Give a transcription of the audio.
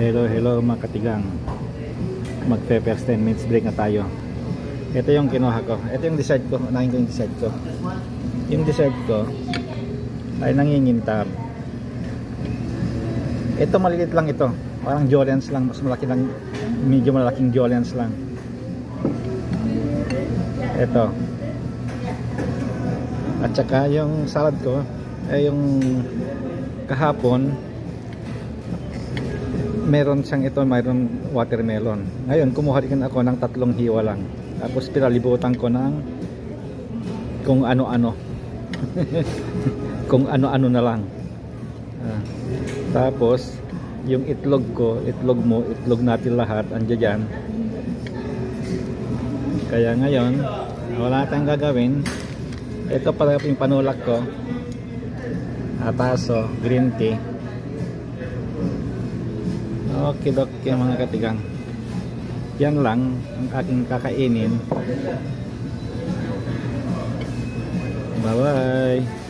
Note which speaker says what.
Speaker 1: Hello, hello mga katigang. Magpe-first 10 minutes break na tayo. Ito yung kinuha ko. Ito yung decide ko. Unahin ko yung decide ko. Yung decide ko ay nangingintab. Ito maliit lang ito. Parang Jolens lang. Mas malaki lang. Medyo malaking Jolens lang. Ito. At saka yung salad ko ay yung kahapon meron siyang ito, mayroon watermelon. Ngayon kumuha rin ako ng 3 hiwa lang. Tapos pinalibutan ko ng kung ano-ano. Kung ano-ano na lang. Tapos yung itlog ko, itlog mo, itlog natin lahat andiyan dyan. Kaya ngayon wala tayong gagawin. Ito pala yung panulak ko. Ataso, green tea. Okay, mga katigang. Yan lang ang aking kakainin. Bye bye.